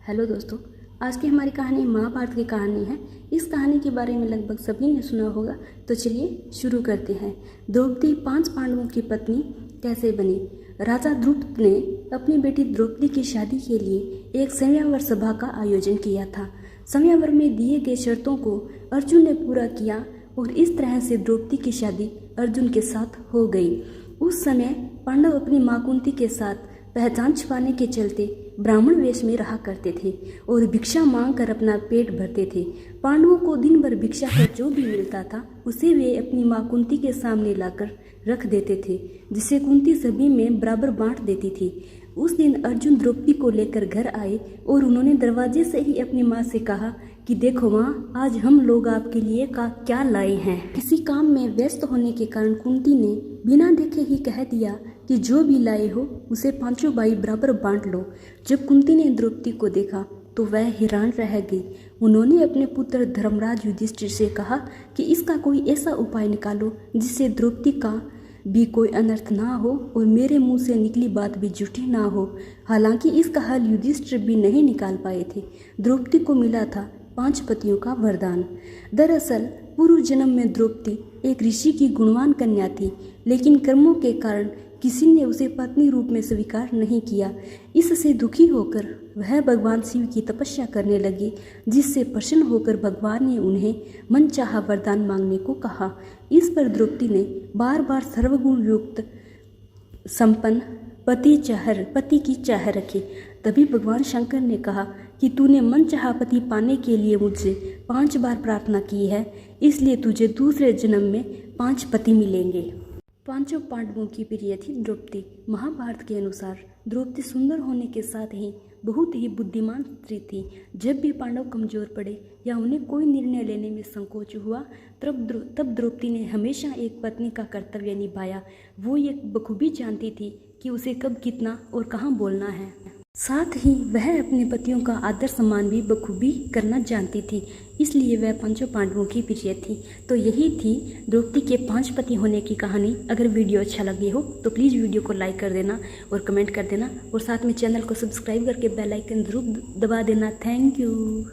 Hello दोस्तों, आज की हमारी कहानी महाभारत की कहानी है। इस कहानी के बारे में लगभग सभी ने सुना होगा, तो चलिए शुरू करते हैं। द्रौपदी 5 पांडवों की पत्नी कैसे बनी। राजा द्रुपद ने अपनी बेटी द्रौपदी की शादी के लिए एक संयावर सभा का आयोजन किया था। संयावर में दिए गए शर्तों को अर्जुन ने पूरा किया और इस तरह से द्रौपदी की शादी अर्जुन के साथ हो गई। उस समय पांडव अपनी मां कुंती के साथ पहचान छिपाने के चलते ब्राह्मण वेश में रहा करते थे और भिक्षा मांगकर अपना पेट भरते थे। पांडवों को दिन भर भिक्षा कर जो भी मिलता था उसे वे अपनी मां कुंती के सामने लाकर रख देते थे, जिसे कुंती सभी में बराबर बांट देती थी। उस दिन अर्जुन द्रौपदी को लेकर घर आए और उन्होंने दरवाजे से ही अपनी माँ से कहा कि देखो माँ, आज हम लोग आपके लिए क्या लाए हैं। किसी काम में व्यस्त होने के कारण कुंती ने बिना देखे ही कह दिया कि जो भी लाए हो उसे 5 भाई बराबर बांट लो। जब कुंती ने द्रौपदी को देखा तो वह हैरान रह गई। उन्होंने अपने पुत्र धर्मराज युधिष्ठिर से कहा कि इसका कोई ऐसा उपाय निकालो जिससे द्रौपदी का भी कोई अनर्थ ना हो और मेरे मुंह से निकली बात भी झूठी ना हो। हालांकि इसका हल युधिष्ठिर भी नहीं निकाल पाए थे। द्रौपदी को मिला था 5 पतियों का वरदान। दरअसल पूर्व जन्म में द्रौपदी एक ऋषि की गुणवान कन्या थी, लेकिन कर्मों के कारण किसी ने उसे पत्नी रूप में स्वीकार नहीं किया। इससे दुखी होकर वह भगवान शिव की तपस्या करने लगी, जिससे प्रसन्न होकर भगवान ने उन्हें मनचाहा वरदान मांगने को कहा। इस पर द्रौपदी ने बार बार सर्वगुण युक्त संपन्न पति की चाह रखी। तभी भगवान शंकर ने कहा कि तूने मनचाहा पति पाने के लिए मुझसे 5 बार प्रार्थना की है, इसलिए तुझे दूसरे जन्म में 5 पति मिलेंगे। 5 पांडवों की प्रिय थी द्रौपदी। महाभारत के अनुसार द्रौपदी सुंदर होने के साथ ही बहुत ही बुद्धिमान स्त्री थी। जब भी पांडव कमजोर पड़े या उन्हें कोई निर्णय लेने में संकोच हुआ तब द्रौपदी ने हमेशा एक पत्नी का कर्तव्य निभाया। वो ये बखूबी जानती थी कि उसे कब कितना और कहाँ बोलना है। साथ ही वह अपने पतियों का आदर सम्मान भी बखूबी करना जानती थी, इसलिए वह 5 पांडवों की प्रिय थी। तो यही थी द्रौपदी के 5 पति होने की कहानी। अगर वीडियो अच्छा लगे हो तो प्लीज़ वीडियो को लाइक कर देना और कमेंट कर देना और साथ में चैनल को सब्सक्राइब करके बेल आइकन जरूर दबा देना। Thank you.